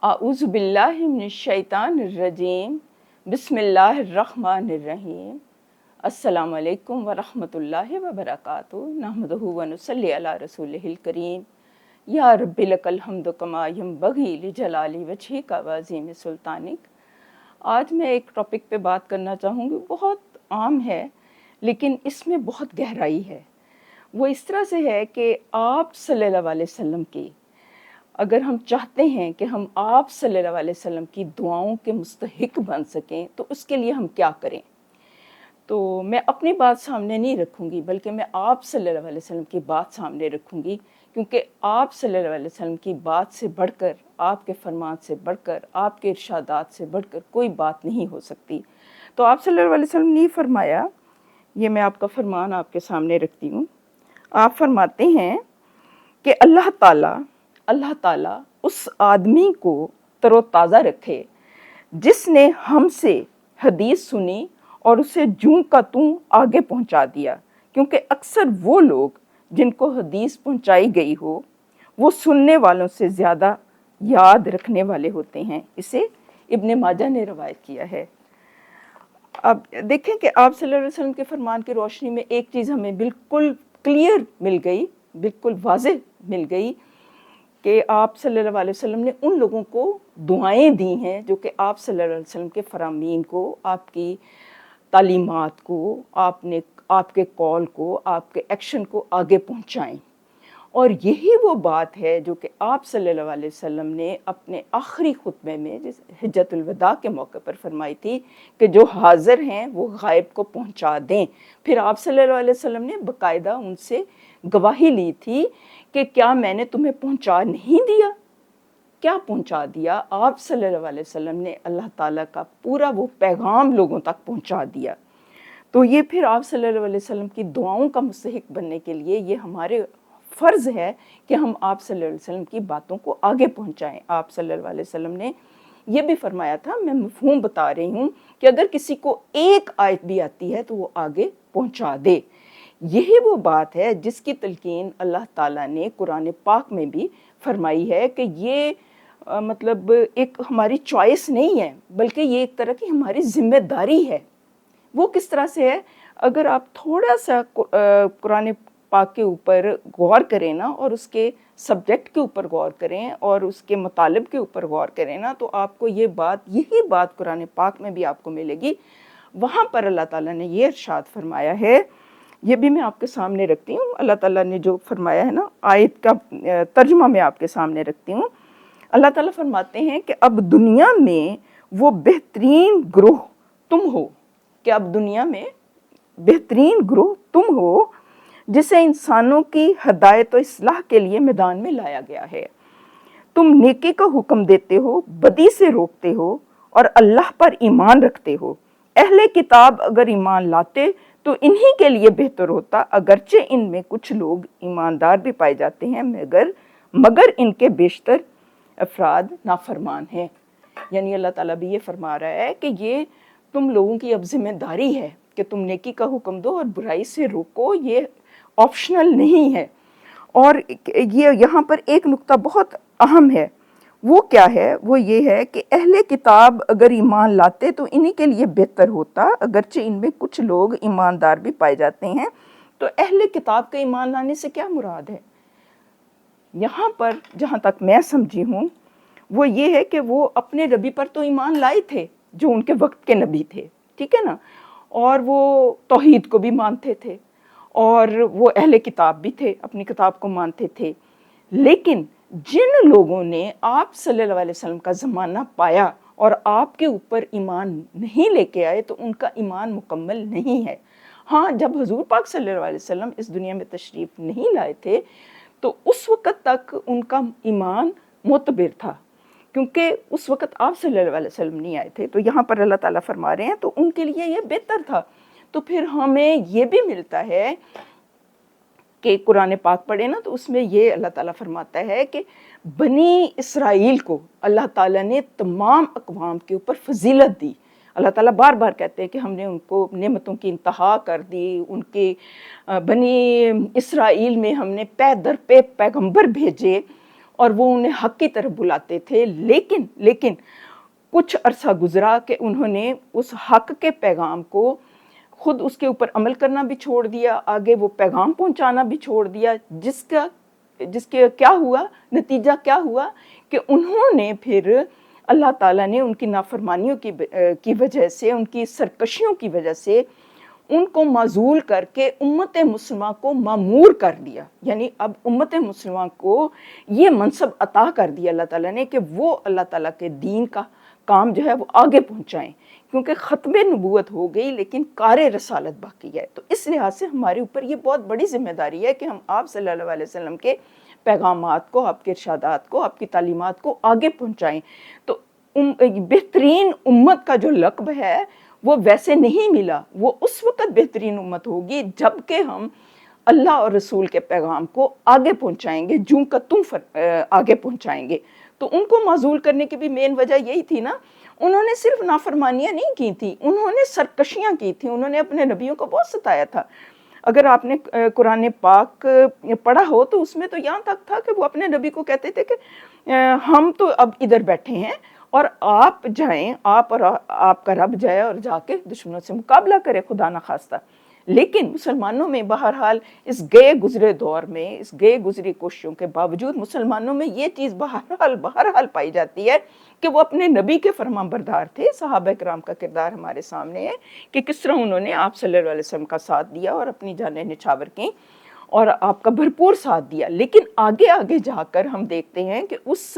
अऊज़ु बिल्लाहि मिनश्शैतानिर्रजीम बिस्मिल्लाहिर्रहमानिर्रहीम अस्सलामु अलैकुम व रहमतुल्लाहि व बरकातुहू नहमदुहु व नुसल्ली अला रसूलिहिल करीम या रब्बी लकल हम्दु कमा यंबगी लिजलाली वजहिका व अज़ीम सुल्तानिक। आज मैं एक टॉपिक पे बात करना चाहूँगी, बहुत आम है लेकिन इसमें बहुत गहराई है। वो इस तरह से है कि आप सल्लल्लाहु अलैहि वसल्लम की, अगर हम चाहते हैं कि हम आप सल्लल्लाहु अलैहि वसल्लम की दुआओं के मुस्तहिक बन सकें तो उसके लिए हम क्या करें। तो मैं अपनी बात सामने नहीं रखूँगी बल्कि मैं आप सल्लल्लाहु अलैहि वसल्लम की बात सामने रखूँगी, क्योंकि आप सल्लल्लाहु अलैहि वसल्लम की बात से बढ़कर, आपके फरमान से बढ़कर, आपके इरशादात से बढ़कर कोई बात नहीं हो सकती। तो आप सल्लल्लाहु अलैहि वसल्लम ने फरमाया, ये मैं आपका फरमान आपके सामने रखती हूँ। आप फरमाते हैं कि अल्लाह ताला उस आदमी को तरोताज़ा रखे जिसने हमसे हदीस सुनी और उसे जूं का तूं आगे पहुंचा दिया, क्योंकि अक्सर वो लोग जिनको हदीस पहुंचाई गई हो वो सुनने वालों से ज़्यादा याद रखने वाले होते हैं। इसे इब्ने माजा ने रवायत किया है। अब देखें कि आप सल्लल्लाहु अलैहि वसल्लम के फरमान की रोशनी में एक चीज़ हमें बिल्कुल क्लियर मिल गई, बिल्कुल वाज़ेह मिल गई कि आप सल्लल्लाहु अलैहि वसल्लम ने उन लोगों को दुआएं दी हैं जो कि आप सल्लल्लाहु अलैहि वसल्लम के फरामीन को, आपकी तालीमात को, आपके कॉल को, आपके एक्शन को आगे पहुंचाएं। और यही वो बात है जो कि आप सल्लल्लाहु अलैहि वसल्लम ने अपने आखिरी खुतबे में, जिस हिज्जतुल वदा के मौके पर फरमाई थी कि जो हाज़िर हैं वो गायब को पहुंचा दें। फिर आप सल्लल्लाहु अलैहि वसल्लम ने बाकायदा उनसे गवाही ली थी कि क्या मैंने तुम्हें पहुंचा नहीं दिया। क्या पहुंचा दिया? आप सल्लल्लाहु अलैहि वसल्लम ने अल्लाह ताला का पूरा वो पैगाम लोगों तक पहुंचा दिया। तो ये फिर आप सल्लल्लाहु अलैहि वसल्लम की दुआओं का मुस्तहिक बनने के लिए ये हमारे फ़र्ज़ है कि हम आप सल्लल्लाहु अलैहि वसल्लम की बातों को आगे पहुंचाएं। आप सल्लल्लाहु अलैहि वसल्लम ने ये भी फरमाया था, मैं मफ़हूम बता रही हूँ, कि अगर किसी को एक आयत भी आती है तो वो आगे पहुंचा दे। यही वो बात है जिसकी तलकीन अल्लाह ताला ने कुरान पाक में भी फरमाई है कि ये मतलब एक हमारी चॉइस नहीं है, बल्कि ये एक तरह की हमारी ज़िम्मेदारी है। वो किस तरह से है? अगर आप थोड़ा सा कुरान पाक के ऊपर गौर करें ना, और उसके सब्जेक्ट के ऊपर गौर करें और उसके मतलब के ऊपर गौर करें ना, तो आपको ये बात, यही बात कुरान पाक में भी आपको मिलेगी। वहाँ पर अल्लाह ताला ने ये इरशाद फरमाया है, ये भी मैं आपके सामने रखती हूँ। अल्लाह ताला ने जो फरमाया है ना, आयत का तर्जुमा मैं आपके सामने रखती हूँ। अल्लाह ताला फरमाते हैं कि अब दुनिया में वो बेहतरीन ग्रोह तुम हो, कि अब दुनिया में बेहतरीन ग्रोह तुम हो जिसे इंसानों की हदायत और इस्लाह के लिए मैदान में लाया गया है। तुम नेकी का हुक्म देते हो, बदी से रोकते हो और अल्लाह पर ईमान रखते हो। अहले किताब अगर ईमान लाते तो इन्हीं के लिए बेहतर होता, अगरचे इनमें कुछ लोग ईमानदार भी पाए जाते हैं मगर इनके बेशतर अफराद नाफरमान हैं। यानी अल्लाह ताला भी ये फरमा रहा है कि ये तुम लोगों की अब जिम्मेदारी है कि तुम नेकी का हुक्म दो और बुराई से रोको, ये ऑप्शनल नहीं है। और ये यहाँ पर एक नुक्ता बहुत अहम है। वो क्या है? वो ये है कि अहले किताब अगर ईमान लाते तो इन्हीं के लिए बेहतर होता, अगरचे इनमें कुछ लोग ईमानदार भी पाए जाते हैं। तो अहले किताब के ईमान लाने से क्या मुराद है? यहाँ पर जहाँ तक मैं समझी हूँ वो ये है कि वो अपने नबी पर तो ईमान लाए थे जो उनके वक्त के नबी थे, ठीक है ना, और वो तौहीद को भी मानते थे और वो अहले किताब भी थे, अपनी किताब को मानते थे। लेकिन जिन लोगों ने आप सल्लल्लाहु अलैहि वसल्लम का ज़माना पाया और आपके ऊपर ईमान नहीं लेके आए तो उनका ईमान मुकम्मल नहीं है। हाँ, जब हुज़ूर पाक सल्लल्लाहु अलैहि वसल्लम इस दुनिया में तशरीफ़ नहीं लाए थे तो उस वक़्त तक उनका ईमान मुतबिर था, क्योंकि उस वक़्त आप सल्लल्लाहु अलैहि वसल्लम नहीं आए थे। तो यहाँ पर अल्लाह ताला फरमा रहे हैं तो उनके लिए ये बेहतर था। तो फिर हमें ये भी मिलता है कि कुरान पाक पढ़े ना, तो उसमें ये अल्लाह ताला फरमाता है कि बनी इसराइल को अल्लाह ताला ने तमाम अक़वाम के ऊपर फजीलत दी। अल्लाह ताला बार बार कहते हैं कि हमने उनको नेमतों की इंतहा कर दी, उनके बनी इसराइल में हमने पे दर पे पैगंबर भेजे اور وہ انہیں حق کی طرف بلاتے تھے، لیکن کچھ عرصہ گزرا کہ انہوں نے اس حق کے پیغام کو خود اس کے اوپر عمل کرنا بھی چھوڑ دیا، آگے وہ پیغام پہنچانا بھی چھوڑ دیا، جس کے کیا ہوا، نتیجہ کیا ہوا کہ انہوں نے پھر اللہ تعالیٰ نے ان کی نافرمانیوں کی وجہ سے، ان کی سرکشیوں کی وجہ سے ان کو معزول کر کے امت مسلمہ کو مامور کر دیا. یعنی اب امت مسلمہ کو یہ منصب عطا کر دیا اللہ تعالیٰ نے کہ وہ اللہ تعالیٰ کے دین کا کام جو ہے وہ آگے پہنچائیں، کیونکہ ختم نبوت ہو گئی لیکن کار رسالت باقی ہے. تو اس لحاظ سے ہمارے اوپر یہ بہت بڑی ذمہ داری ہے کہ ہم آپ صلی اللہ علیہ وسلم کے پیغامات کو، آپ کے ارشادات کو، آپ کی تعلیمات کو آگے پہنچائیں. تو بہترین امت کا جو لقب ہے وہ ویسے نہیں ملا، وہ اس وقت بہترین امت ہوگی جب کہ ہم اللہ اور رسول کے پیغام کو آگے پہنچائیں گے، جوں کا تم آگے پہنچائیں گے. تو ان کو معزول کرنے کی بھی مین وجہ یہی تھی نا، انہوں نے صرف نافرمانیاں نہیں کی تھیں، انہوں نے سرکشیاں کی تھیں، انہوں نے اپنے نبیوں کو بہت ستایا تھا. اگر آپ نے قرآن پاک پڑھا ہو تو اس میں تو یہاں تک تھا کہ وہ اپنے نبی کو کہتے تھے کہ ہم تو اب ادھر بیٹھے ہیں اور آپ جائیں، آپ اور آپ کا رب جائے اور جا کے دشمنوں سے مقابلہ کرے، خدا نخواستہ. لیکن مسلمانوں میں بہرحال اس گئے گزرے دور میں، اس گئے گزری کوششوں کے باوجود مسلمانوں میں یہ چیز بہرحال پائی جاتی ہے کہ وہ اپنے نبی کے فرمان بردار تھے. صحابہ کرام کا کردار ہمارے سامنے ہے کہ کس طرح انہوں نے آپ صلی اللہ علیہ وسلم کا ساتھ دیا اور اپنی جانیں نچھاور کیں اور آپ کا بھرپور ساتھ دیا. لیکن آگے جا کر ہم دیکھتے ہیں کہ اس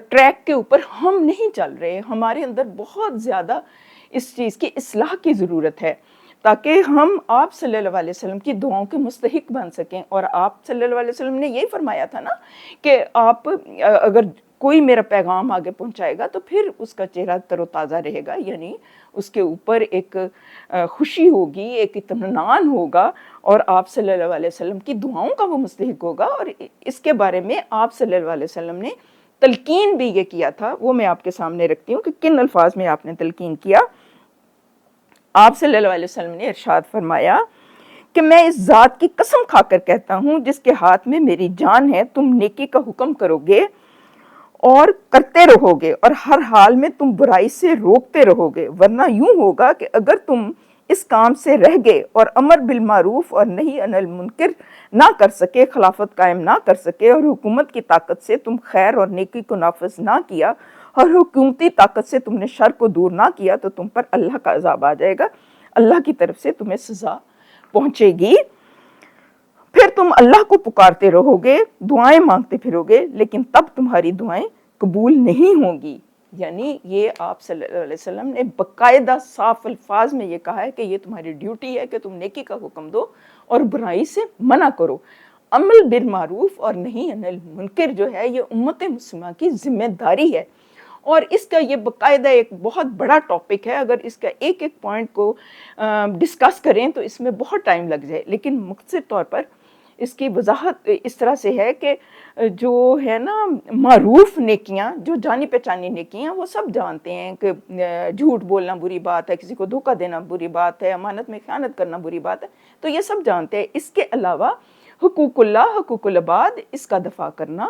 ٹریک کے اوپر ہم نہیں چل رہے. ہمارے اندر بہت زیادہ اس چیز کی اصلاح کی ضرورت ہے تاکہ ہم آپ صلی اللہ علیہ وسلم کی دعاؤں کے مستحق بن سکیں. اور آپ صلی اللہ علیہ وسلم نے یہی فرمایا تھا نا کہ آپ اگر کوئی میرا پیغام آگے پہنچائے گا تو پھر اس کا چہرہ تر و تازہ رہے گا، یعنی اس کے اوپر ایک خوشی ہوگی، ایک اطمینان ہوگا اور آپ صلی اللہ علیہ وسلم کی دعاؤں کا وہ مستحق ہوگا. اور اس کے بارے میں آپ صلی اللہ علیہ وسلم نے تلقین بھی یہ کیا تھا، وہ میں آپ کے سامنے رکھتی ہوں کہ کن الفاظ میں آپ نے تلقین کیا. آپ صلی اللہ علیہ وسلم نے ارشاد فرمایا کہ میں اس ذات کی قسم کھا کر کہتا ہوں جس کے ہاتھ میں میری جان ہے، تم نیکی کا حکم کرو گے اور کرتے رہو گے اور ہر حال میں تم برائی سے روکتے رہو گے، ورنہ یوں ہوگا کہ اگر تم اس کام سے رہ گئے اور امر بالمعروف اور نہی عن المنکر نہ کر سکے، خلافت قائم نہ کر سکے اور حکومت کی طاقت سے تم خیر اور نیکی کو نافذ نہ کیا اور حکومتی طاقت سے تم نے شر کو دور نہ کیا تو تم پر اللہ کا عذاب آ جائے گا، اللہ کی طرف سے تمہیں سزا پہنچے گی. پھر تم اللہ کو پکارتے رہو گے، دعائیں مانگتے پھرو گے، لیکن تب تمہاری دعائیں قبول نہیں ہوں گی. یعنی یہ آپ صلی اللہ علیہ وسلم نے باقاعدہ صاف الفاظ میں یہ کہا ہے کہ یہ تمہاری ڈیوٹی ہے کہ تم نیکی کا حکم دو اور برائی سے منع کرو. عمل بالمعروف اور نہی عن المنکر جو ہے یہ امت مسلمہ کی ذمہ داری ہے، اور اس کا یہ باقاعدہ ایک بہت بڑا ٹاپک ہے. اگر اس کا ایک پوائنٹ کو ڈسکس کریں تو اس میں بہت ٹائم لگ جائے، لیکن مختصر طور پر اس کی وضاحت اس طرح سے ہے کہ جو ہے نا معروف نیکیاں، جو جانی پہچانی نیکیاں، وہ سب جانتے ہیں کہ جھوٹ بولنا بری بات ہے، کسی کو دھوکہ دینا بری بات ہے، امانت میں خیانت کرنا بری بات ہے، تو یہ سب جانتے ہیں. اس کے علاوہ حقوق اللہ، حقوق العباد، اس کا دفاع کرنا،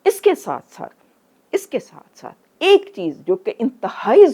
اس کے ساتھ ساتھ ایک چیز جو کہ انتہائی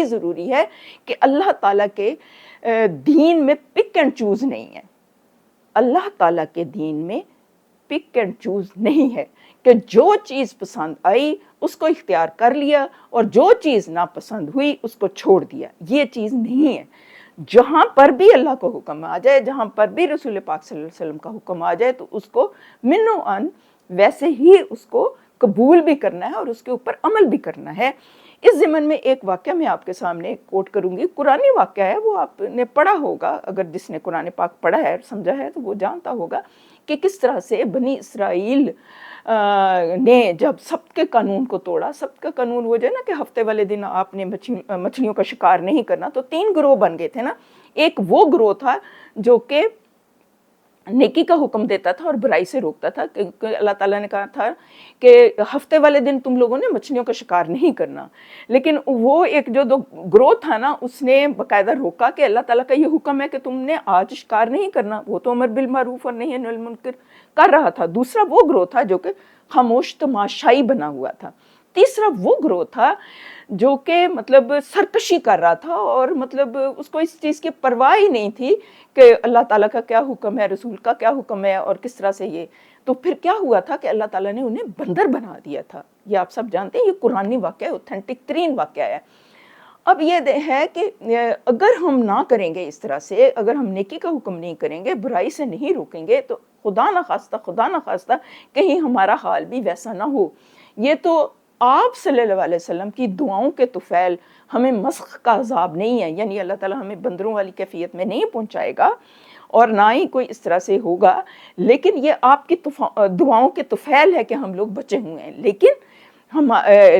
ضروری ہے کہ اللہ تعالیٰ کے دین میں پک اینڈ چوز نہیں ہے. اللہ تعالیٰ کے دین میں پک اینڈ چوز نہیں ہے کہ جو چیز پسند آئی اس کو اختیار کر لیا اور جو چیز ناپسند ہوئی اس کو چھوڑ دیا. یہ چیز نہیں ہے. جہاں پر بھی اللہ کو حکم آ جائے، جہاں پر بھی رسول پاک صلی اللہ علیہ وسلم کا حکم آ جائے تو اس کو من و ان ویسے ہی اس کو قبول بھی کرنا ہے اور اس کے اوپر عمل بھی کرنا ہے. اس ضمن میں ایک واقعہ میں آپ کے سامنے کوٹ کروں گی، قرآنی واقعہ ہے، وہ آپ نے پڑھا ہوگا، اگر جس نے قرآن پاک پڑھا ہے سمجھا ہے تو وہ جانتا ہوگا کہ کس طرح سے بنی اسرائیل نے جب سبت کے قانون کو توڑا. سبت کا قانون وہ جو ہے نا کہ ہفتے والے دن آپ نے مچھلیوں کا شکار نہیں کرنا، تو 3 گروہ بن گئے تھے نا. ایک وہ گروہ تھا جو کہ नेकी का हुक्म देता था और बुराई से रोकता था, क्योंकि अल्लाह ताला ने कहा था कि हफ्ते वाले दिन तुम लोगों ने मछलियों का शिकार नहीं करना। लेकिन वो एक जो ग्रोथ था ना, उसने बाकायदा रोका कि अल्लाह ताला का ये हुक्म है कि तुमने आज शिकार नहीं करना। वो तो अमर बिल मारूफ और नही अनिल मुनकर कर रहा था। दूसरा वो ग्रोथ था जो कि खामोश तमाशाई बना हुआ था। तीसरा वो ग्रोथ था जो कि मतलब सरकशी कर रहा था और मतलब उसको इस चीज़ की परवाह ही नहीं थी कि अल्लाह ताला का क्या हुक्म है, रसूल का क्या हुक्म है और किस तरह से ये। तो फिर क्या हुआ था कि अल्लाह ताला ने उन्हें बंदर बना दिया था। ये आप सब जानते हैं, ये कुरानी वाक़या है, ऑथेंटिक तरीन वाक़या है। अब ये है कि अगर हम ना करेंगे इस तरह से, अगर हम नेकी का हुक्म नहीं करेंगे, बुराई से नहीं रोकेंगे, तो खुदा न खास्ता कहीं हमारा हाल भी वैसा ना हो। ये तो आप सल्लल्लाहु अलैहि वसल्लम की दुआओं के तुफ़ैल हमें मस्ख का अज़ाब नहीं है, यानी अल्लाह ताला हमें बंदरों वाली कैफियत में नहीं पहुंचाएगा और ना ही कोई इस तरह से होगा। लेकिन ये आपकी दुआओं के तुफ़ैल है कि हम लोग बचे हुए हैं। लेकिन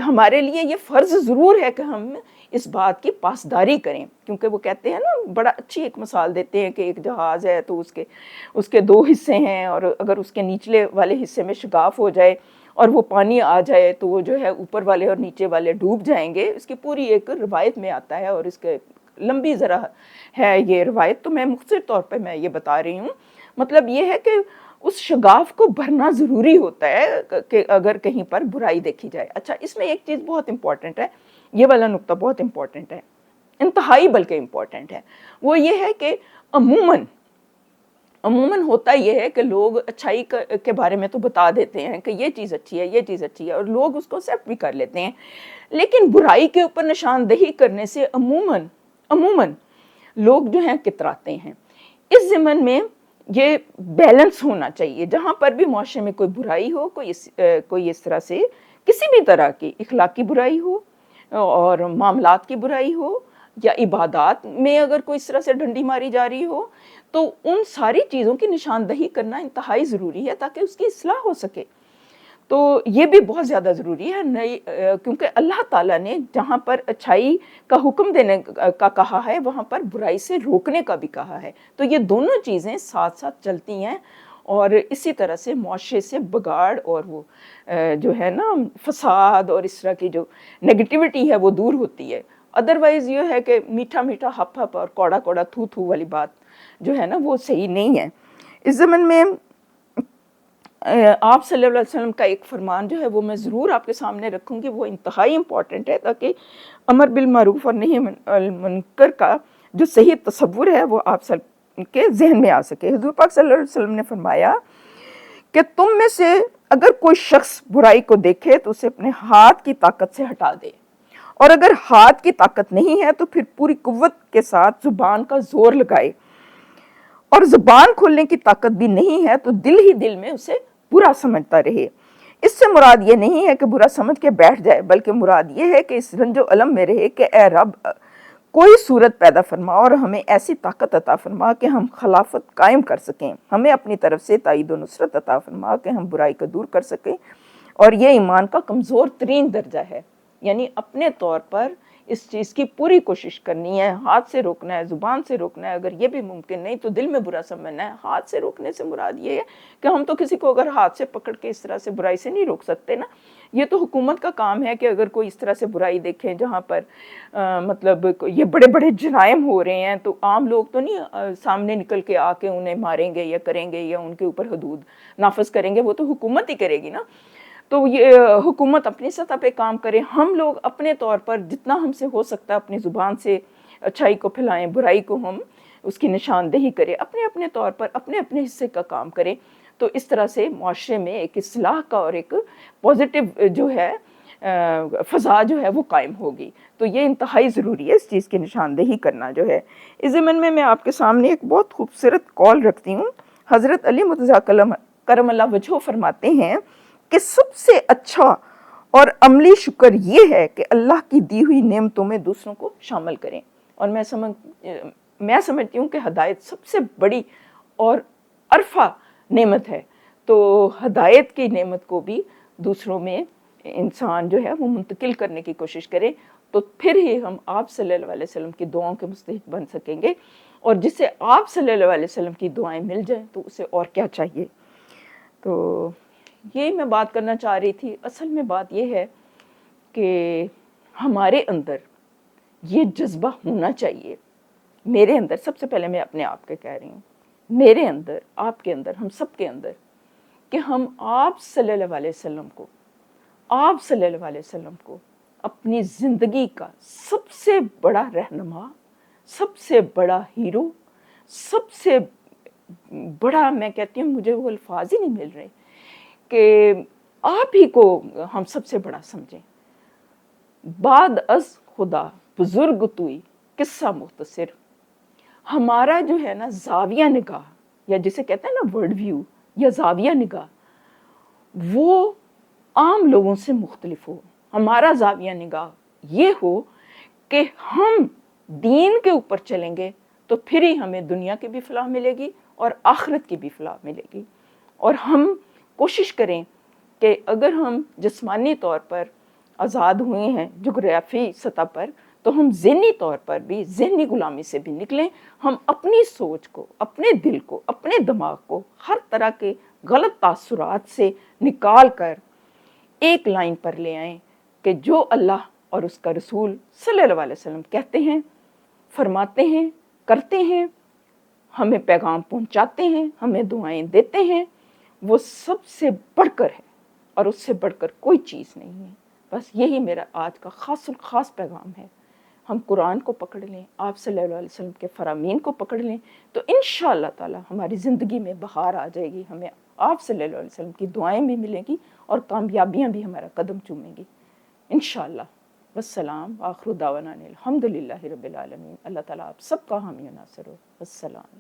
हमारे लिए ये फ़र्ज़ ज़रूर है कि हम इस बात की पासदारी करें, क्योंकि वो कहते हैं ना, बड़ा अच्छी एक मिसाल देते हैं कि एक जहाज़ है तो उसके दो हिस्से हैं, और अगर उसके निचले वाले हिस्से में शगाफ हो जाए और वो पानी आ जाए तो वो जो है ऊपर वाले और नीचे वाले डूब जाएंगे। इसकी पूरी एक रिवायत में आता है और इसके लंबी ज़रा है ये रिवायत, तो मैं मुख्तसर तौर पे मैं ये बता रही हूँ। मतलब ये है कि उस शगाफ को भरना ज़रूरी होता है कि अगर कहीं पर बुराई देखी जाए। अच्छा, इसमें एक चीज़ बहुत इंपॉर्टेंट है, ये वाला नुक्ता बहुत इंपॉर्टेंट है, इंतहाई बल्कि इम्पॉर्टेंट है। वो ये है कि अमूमन होता ये है कि लोग अच्छाई के बारे में तो बता देते हैं कि ये चीज़ अच्छी है, ये चीज़ अच्छी है, और लोग उसको एक्सेप्ट भी कर लेते हैं। लेकिन बुराई के ऊपर निशानदेही करने से अमूमन लोग जो हैं कितराते हैं। इस ज़मन में ये बैलेंस होना चाहिए। जहाँ पर भी मुआशरे में कोई बुराई हो, कोई इस तरह से किसी भी तरह की इखलाकी बुराई हो और मामलात की बुराई हो, या इबादात में अगर कोई इस तरह से डंडी मारी जा रही हो, तो उन सारी चीज़ों की निशानदही करना इंतहाई ज़रूरी है ताकि उसकी इस्लाह हो सके। तो ये भी बहुत ज़्यादा ज़रूरी है, क्योंकि अल्लाह ताला ने जहाँ पर अच्छाई का हुक्म देने का कहा है, वहाँ पर बुराई से रोकने का भी कहा है। तो ये दोनों चीज़ें साथ साथ चलती हैं और इसी तरह से मुआशरे से बिगाड़ और वो जो है ना फसाद और इस तरह की जो नेगेटिविटी है वो दूर होती है। अदरवाइज़ ये है कि मीठा मीठा हप हप और कौड़ा कौड़ा थू थू वाली बात जो है ना वो सही नहीं है। इस ज़मन में आप सल्लल्लाहु अलैहि वसल्लम का एक फरमान जो है वो मैं ज़रूर आपके सामने रखूँगी, वो इंतहाई इम्पॉर्टेंट है ताकि अमर बिल मारूफ और नही अनिल मुनकर का जो सही तसव्वुर है वो आप सब के जहन में आ सके। हुज़ूर पाक सल्लल्लाहु अलैहि वसल्लम ने फरमाया कि तुम में से अगर कोई शख्स बुराई को देखे तो उसे अपने हाथ की ताकत से हटा दे, और अगर हाथ की ताकत नहीं है तो फिर पूरी कुव्वत के साथ जुबान का जोर लगाए, और जुबान खोलने की ताकत भी नहीं है तो दिल ही दिल में उसे बुरा समझता रहे। इससे मुराद ये नहीं है कि बुरा समझ के बैठ जाए, बल्कि मुराद ये है कि इस रंजो अलम में रहे कि ए रब, कोई सूरत पैदा फरमा और हमें ऐसी ताकत अता फरमा कि हम खिलाफत कायम कर सकें, हमें अपनी तरफ से ताईद व नुसरत अता फरमा कि हम बुराई को दूर कर सकें। और ये ईमान का कमज़ोर तरीन दर्जा है, यानी अपने तौर पर इस चीज़ की पूरी कोशिश करनी है, हाथ से रोकना है, ज़ुबान से रोकना है, अगर ये भी मुमकिन नहीं तो दिल में बुरा समझना है। हाथ से रोकने से मुराद ये है कि हम तो किसी को अगर हाथ से पकड़ के इस तरह से बुराई से नहीं रोक सकते ना, ये तो हुकूमत का काम है कि अगर कोई इस तरह से बुराई देखें जहाँ पर मतलब ये बड़े बड़े जराइम हो रहे हैं, तो आम लोग तो नहीं सामने निकल के आके उन्हें मारेंगे या करेंगे या उनके ऊपर हदूद नाफिज करेंगे, वो तो हुकूमत ही करेगी ना। तो ये हुकूमत अपनी सतह पे काम करे, हम लोग अपने तौर पर जितना हमसे हो सकता है अपनी ज़ुबान से अच्छाई को फैलाएं, बुराई को हम उसकी निशानदेही करें, अपने अपने तौर पर अपने अपने हिस्से का काम करें। तो इस तरह से मुआशरे में एक इस्लाह का और एक पॉजिटिव जो है फ़ज़ा जो है वो कायम होगी। तो ये इंतहाई ज़रूरी है इस चीज़ की निशानदेही करना जो है। इस ज़मन में मैं आपके सामने एक बहुत खूबसूरत कॉल रखती हूँ। हज़रत अली मुर्तज़ा करमल्लाहु वजहू फरमाते हैं कि सबसे अच्छा और अमली शुक्र ये है कि अल्लाह की दी हुई नेमतों में दूसरों को शामिल करें। और मैं समझती हूँ कि हदायत सबसे बड़ी और अरफा नेमत है, तो हदायत की नेमत को भी दूसरों में इंसान जो है वो मुंतकिल करने की कोशिश करे, तो फिर ही हम आप सल्लल्लाहु अलैहि वसल्लम की दुआओं के मुस्तहिक बन सकेंगे। اور جسے آپ صلی اللہ علیہ وسلم کی دعائیں مل جائیں تو اسے اور کیا چاہیے. تو یہی میں بات کرنا چاہ رہی تھی. اصل میں بات یہ ہے کہ ہمارے اندر یہ جذبہ ہونا چاہیے. میرے اندر، سب سے پہلے میں اپنے آپ کے کہہ رہی ہوں، میرے اندر، آپ کے اندر، ہم سب کے اندر، کہ ہم آپ صلی اللہ علیہ وسلم کو، آپ صلی اللہ علیہ وسلم کو اپنی زندگی کا سب سے بڑا رہنما، سب سے بڑا ہیرو، سب سے بڑا، میں کہتی ہوں مجھے وہ الفاظ ہی نہیں مل رہے کہ آپ ہی کو ہم سب سے بڑا سمجھیں. بعد از خدا بزرگ توئی قصہ مختصر. ہمارا جو ہے نا زاویہ نگاہ، یا جسے کہتے ہیں نا ورڈ ویو یا زاویہ نگاہ، وہ عام لوگوں سے مختلف ہو. ہمارا زاویہ نگاہ یہ ہو کہ ہم دین کے اوپر چلیں گے تو پھر ہی ہمیں دنیا کی بھی فلاح ملے گی اور آخرت کی بھی فلاح ملے گی. اور ہم کوشش کریں کہ اگر ہم جسمانی طور پر آزاد ہوئے ہیں جغرافی سطح پر، تو ہم ذہنی طور پر بھی، ذہنی غلامی سے بھی نکلیں. ہم اپنی سوچ کو، اپنے دل کو، اپنے دماغ کو ہر طرح کے غلط تاثرات سے نکال کر ایک لائن پر لے آئیں کہ جو اللہ اور اس کا رسول صلی اللہ علیہ وسلم کہتے ہیں، فرماتے ہیں، کرتے ہیں، ہمیں پیغام پہنچاتے ہیں، ہمیں دعائیں دیتے ہیں، وہ سب سے بڑھ کر ہے اور اس سے بڑھ کر کوئی چیز نہیں ہے. بس یہی میرا آج کا خاص پیغام ہے. ہم قرآن کو پکڑ لیں، آپ صلی اللہ علیہ وسلم کے فرامین کو پکڑ لیں تو انشاءاللہ تعالی ہماری زندگی میں بہار آ جائے گی. ہمیں آپ صلی اللہ علیہ وسلم کی دعائیں بھی ملیں گی اور کامیابیاں بھی ہمارا قدم چومیں گی انشاءاللہ. والسلام آخر دعوانا الحمدللہ رب العالمین. اللہ تعالیٰ آپ سب کا حامی و ناصر ہو. السلام.